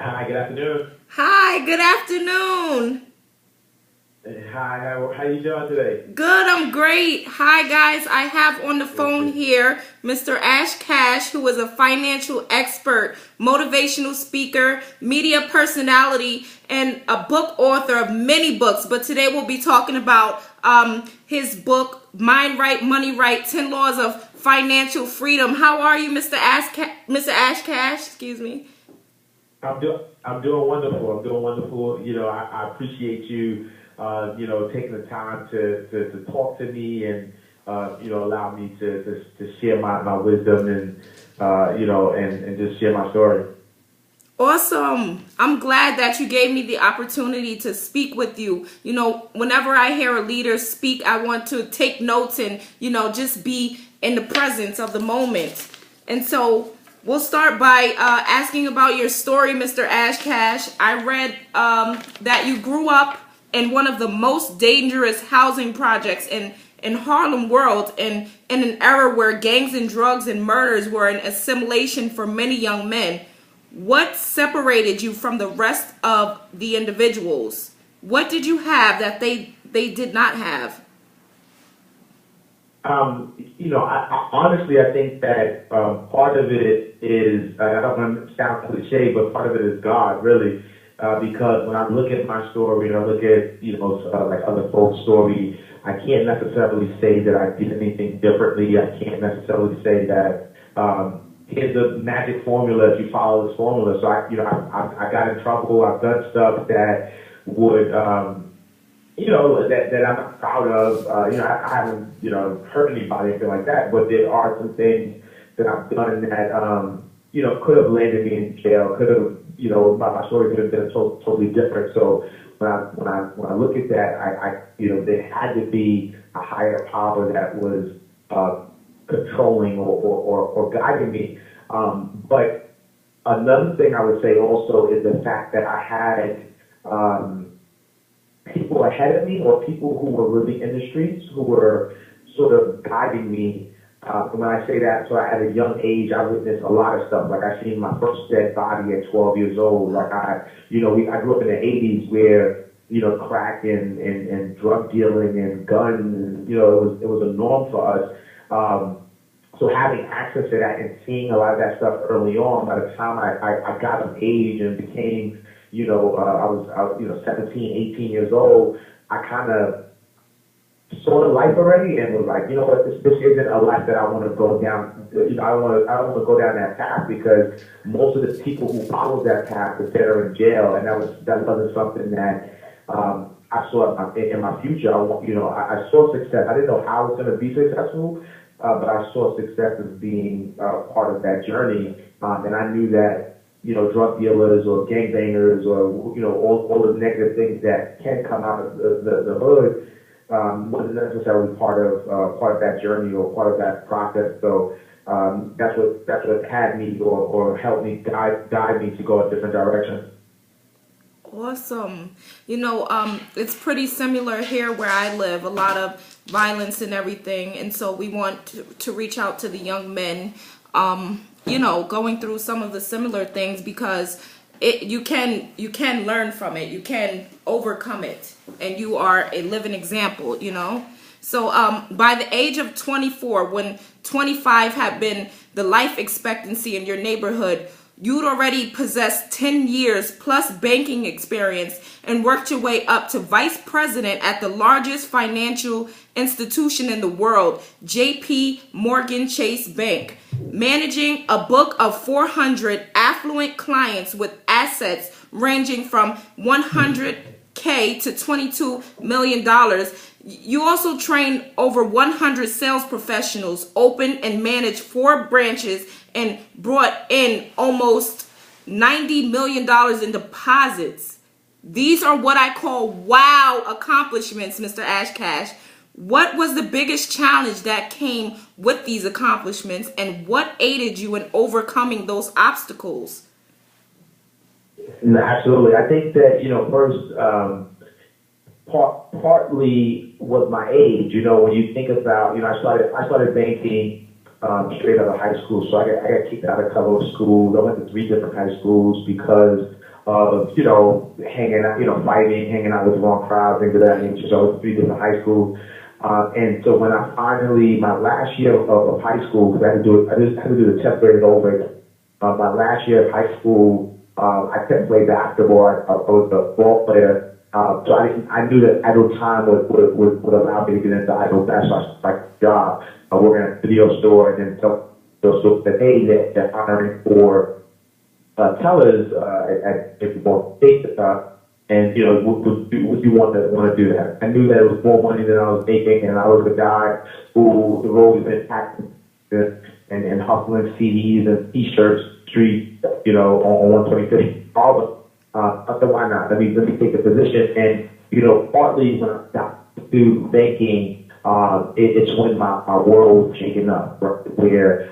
Hi, good afternoon. Hi, good afternoon. Hi, how you doing today? Good, I'm great. Hi, guys. I have on the Good, phone good. here Mr. Ash Cash, who is a financial expert, motivational speaker, media personality, and a book author of many books. But today we'll be talking about his book, Mind Right, Money Right 10 Laws of Financial Freedom. How are you, Mr. Ash Cash? Excuse me. I'm doing wonderful. I'm doing wonderful. I appreciate you, taking the time to talk to me and, allow me to share my wisdom and, and just share my story. Awesome. I'm glad that you gave me the opportunity to speak with you. Whenever I hear a leader speak, I want to take notes and, just be in the presence of the moment. And so we'll start by asking about your story, Mr. Ash Cash. I read that you grew up in one of the most dangerous housing projects in Harlem world in an era where gangs and drugs and murders were an assimilation for many young men. What separated you from the rest of the individuals? What did you have that they did not have? Honestly, I think that part of it is, I don't want to sound cliche, but part of it is God, really. Because when I look at my story and I look at, like other folks' story, I can't necessarily say that I did anything differently. I can't necessarily say that here's the magic formula if you follow this formula. So I got in trouble. I've done stuff that would, that I'm not proud of. I haven't, hurt anybody or anything like that, but there are some things that I've done that, could have landed me in jail, could have, my story could have been totally different. So when I look at that, there had to be a higher power that was, controlling or guiding me. But another thing I would say also is the fact that I had, people ahead of me or people who were really in the streets who were sort of guiding me. And when I say that, so at a young age, I witnessed a lot of stuff. Like I seen my first dead body at 12 years old. Like I grew up in the 80s where, crack and drug dealing and guns, and, it was a norm for us. So having access to that and seeing a lot of that stuff early on, by the time I got of age and became, I was 17, 18 years old, I kind of saw the life already and was like, what, this isn't a life that I want to go down. I don't want to go down that path because most of the people who followed that path are dead or in jail, and that wasn't something that I saw in my future. I saw success. I didn't know how I was going to be successful, but I saw success as being part of that journey, and I knew that drug dealers or gangbangers or, all the negative things that can come out of the hood wasn't necessarily part of that journey or part of that process. So that's what had me or helped me guide me to go a different direction. Awesome. It's pretty similar here where I live, a lot of violence and everything. And so we want to reach out to the young men, going through some of the similar things because you can learn from it. You can overcome it. And you are a living example. So by the age of 24, when 25 had been the life expectancy in your neighborhood, you'd already possessed 10 years plus banking experience and worked your way up to vice president at the largest financial institution in the world, JP Morgan Chase Bank, managing a book of 400 affluent clients with assets ranging from 100K to $22 million. You also trained over 100 sales professionals, opened and managed 4 branches, and brought in almost $90 million in deposits. These are what I call wow accomplishments, Mr. Ash Cash. What was the biggest challenge that came with these accomplishments, and what aided you in overcoming those obstacles? No, absolutely. I think that, first, partly was my age. When you think about, I started banking straight out of high school. So I got kicked out of a couple of schools. I went to 3 different high schools because of, hanging out, fighting, hanging out with the wrong crowd, things of that nature. So it's 3 different high schools. And so when I finally, my last year of high school, because I just had to do the 10th grade over. My last year of high school, I couldn't play basketball. I was a ball player. So I knew that idle time would allow me to get into idle. That's my job. I work in a video store, and then so the day that they're hiring for tellers at Both State, and would you want to do that? I knew that it was more money than I was making, and I was a guy who the road has been packed and hustling CDs and T-shirts, street, on 125th, all of. I said, why not? Let me take the position, and partly when I got to banking, it's when my world was shaking up, where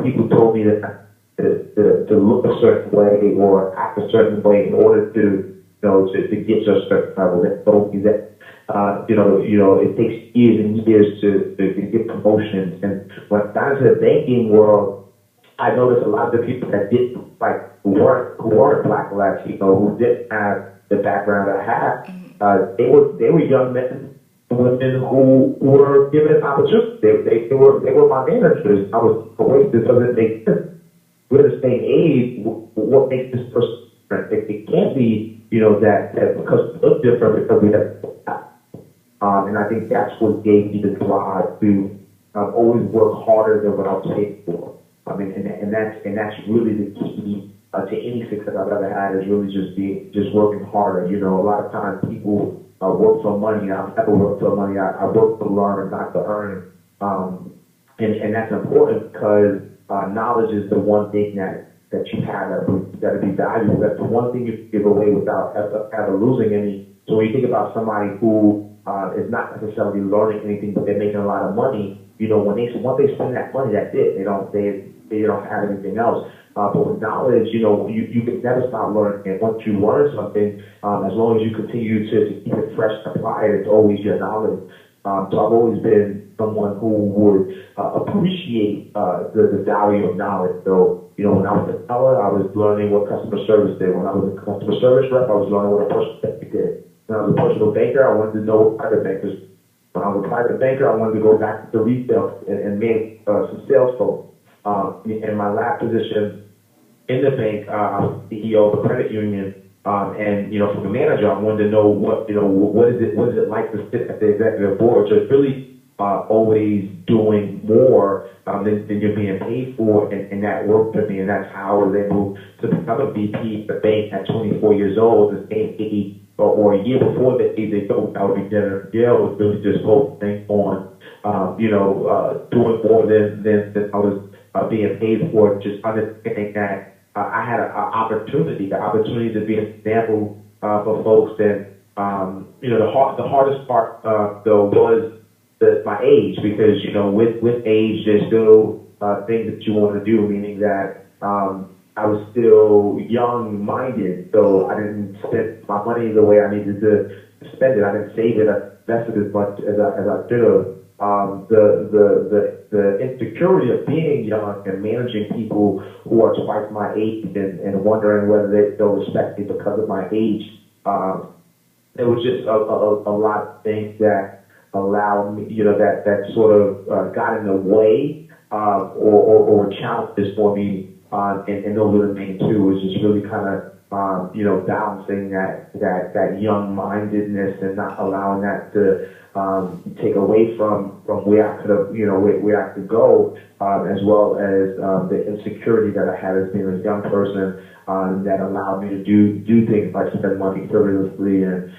people told me that to look a certain way or act a certain way in order to to get to a certain level. That told me that it takes years and years to get promotions. And when I got into the banking world, I noticed a lot of the people that didn't who weren't Black or Latino, who didn't have the background I had. They were young men and women who were given an opportunity. They were my managers. I was wait, this doesn't make sense. We're the same age. What makes this person different? It can't be that because we look different because we have. And I think that's what gave me the drive to always work harder than what I was paid for. I mean, and that's really the key to any success I've ever had, is really just working harder. A lot of times people work for money. I've never worked for money. I work to learn, not to earn. And that's important because knowledge is the one thing that you have that'll be valuable. That's the one thing you can give away without ever losing any. So when you think about somebody who is not necessarily learning anything, but they're making a lot of money, once they spend that money, that's it. They don't have anything else. But with knowledge, you can never stop learning. And once you learn something, as long as you continue to keep it fresh and apply it, it's always your knowledge. So I've always been someone who would appreciate the value of knowledge. So, when I was a teller, I was learning what customer service did. When I was a customer service rep, I was learning what a personal banker did. When I was a personal banker, I wanted to know what private bankers. When I was a private banker, I wanted to go back to retail and make some sales folks. In my last position in the bank, I was CEO of a credit union. And from the manager, I wanted to know what is it like to sit at the executive board. So it's really always doing more than you're being paid for, and that worked for me, and that's how I was able to become a VP of the bank at 24 years old, the same age or a year before the age they thought I would be in jail. Was really just focusing on doing more than I was being paid for, just understanding that I had an opportunity, the opportunity to be an example for folks. And the hardest part though was my age, because with age there's still things that you want to do, meaning that I was still young-minded, so I didn't spend my money the way I needed to spend it. I didn't save it, I invested as much as I should have. The insecurity of being young and managing people who are twice my age and wondering whether they'll respect me because of my age. There was just a lot of things that allowed me, that sort of got in the way or challenges for me. And those are the main two, is just really kind of balancing that young-mindedness and not allowing that to take away from where I could have, where I could go, as well as the insecurity that I had as being a young person, that allowed me to do things like spend money frivolously and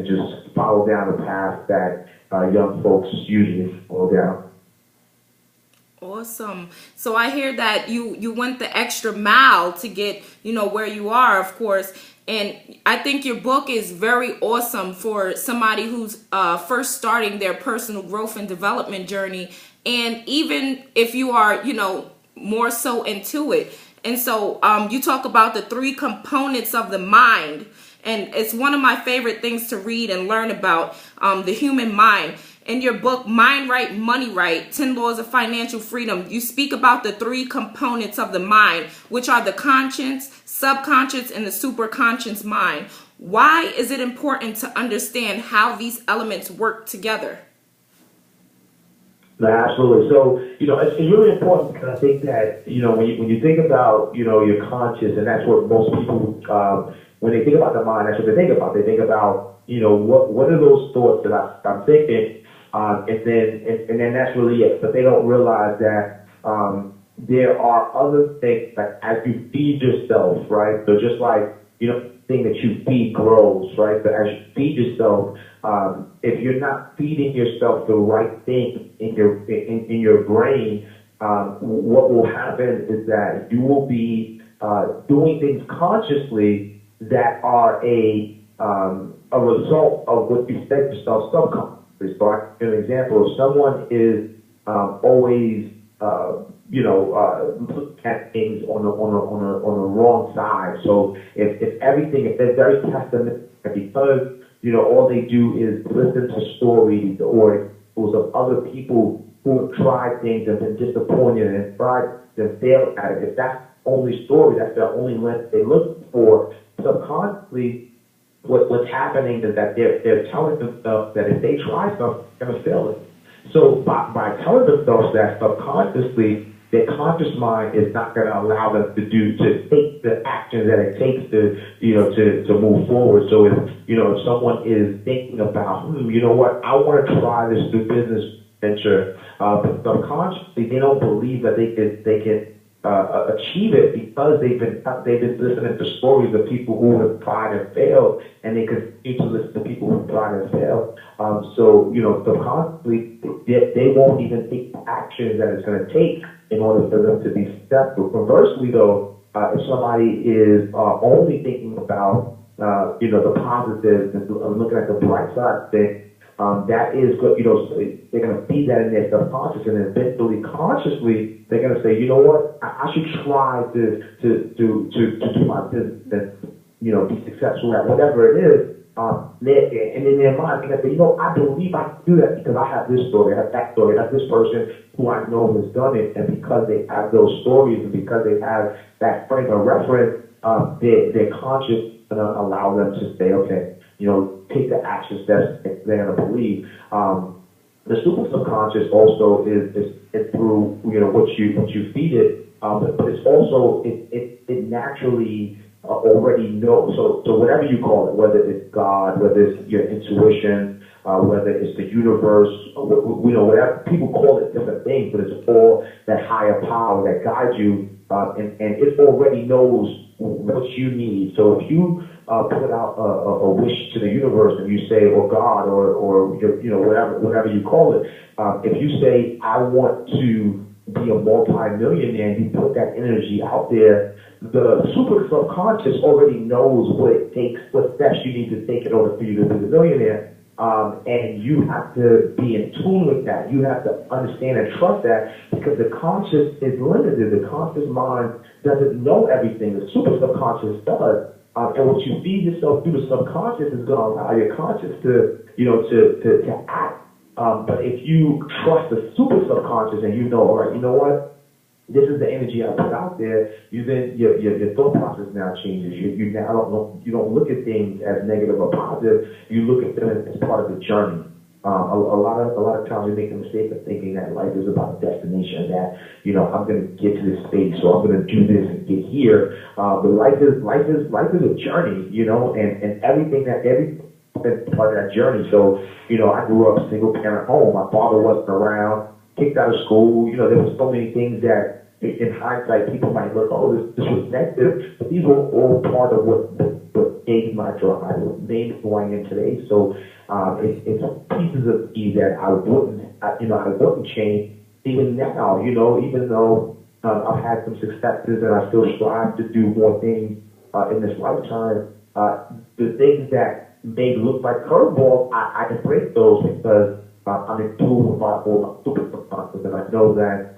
just follow down the path that young folks usually follow down. Awesome. So I hear that you went the extra mile to get, where you are, of course. And I think your book is very awesome for somebody who's first starting their personal growth and development journey. And even if you are, more so into it. And so you talk about the 3 components of the mind. And it's one of my favorite things to read and learn about, the human mind. in your book, Mind Right, Money Right, 10 Laws of Financial Freedom, you speak about the three components of the mind, which are the conscious, subconscious, and the superconscious mind. Why is it important to understand how these elements work together? No, absolutely. So, it's really important because I think that, when you think about, your conscious, and that's what most people, when they think about the mind, that's what they think about. They think about, what are those thoughts that I'm thinking, and then that's really it. But they don't realize that, there are other things, like as you feed yourself, right? So just like, thing that you feed grows, right? But as you feed yourself, if you're not feeding yourself the right thing in your brain, what will happen is that you will be doing things consciously that are a result of what you fed yourself subconsciously. So I give an example. If someone is always look at things on the wrong side. So if they're very pessimistic, because all they do is listen to stories or examples of other people who have tried things and been disappointed and tried and failed at it. If that's the only story, that's their only lens they look for, subconsciously, what's happening is that they're telling themselves that if they try something, they're gonna fail it. So by telling themselves that subconsciously, their conscious mind is not going to allow them to take the actions that it takes to move forward. So if someone is thinking about, I want to try this new business venture, but subconsciously they don't believe that they can achieve it because they've been listening to stories of people who have tried and failed, and they continue to listen to people who tried and failed. So subconsciously they won't even take the actions that it's going to take in order for them to be successful. Conversely, though, if somebody is only thinking about the positives and looking at the bright side of things, that is good. They're going to feed that in their subconscious, and eventually, consciously, they're going to say, you know what, I should try to do my business and be successful at whatever it is. And in their mind, they're going to say, I believe I can do that because I have this story, I have that story, I have this person who I know has done it, and because they have those stories and because they have that frame of reference, their conscious going to allow them to say, okay, take the action steps they're going to believe. The super subconscious also is through what you feed it, but it's also it naturally already knows. So whatever you call it, whether it's God, whether it's your intuition, whether it's the universe, whatever people call it, different things, but it's all that higher power that guides you, and it already knows what you need. So if you put out a wish to the universe and you say, or God, or whatever you call it, if you say, I want to be a multi-millionaire, and you put that energy out there, the super subconscious already knows what it takes, what steps you need to take in order for you to be a millionaire. And you have to be in tune with that. You have to understand and trust that, because the conscious is limited. The conscious mind doesn't know everything. The super subconscious does. And what you feed yourself through the subconscious is going to allow your conscious to act. But if you trust the super subconscious and all right, what? This is the energy I put out there. Then your thought process now changes. You now don't look at things as negative or positive. You look at them as part of the journey. A lot of times we make the mistake of thinking that life is about a destination. That I'm going to get to this space, so I'm going to do this and get here. But life is a journey. And every part of that journey. So I grew up single parent home. My father wasn't around. Kicked out of school. There were so many things that, in hindsight, people might look, this was negative, but these were all part of what gave my drive, what made me who I am today. So it's pieces of me that I wouldn't change. Even now, even though I've had some successes and I still strive to do more things in this lifetime, the things that may look like curveballs, I can break those because I'm in tune with my super subconscious, and I know that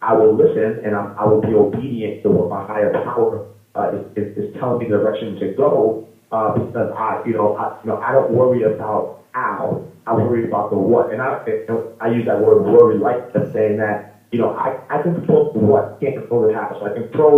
I will listen and I will be obedient to what my higher power is telling me the direction to go. because I don't worry about how. I worry about the what. And I use that word worry like the saying that, I control the what, can't control the how. So I control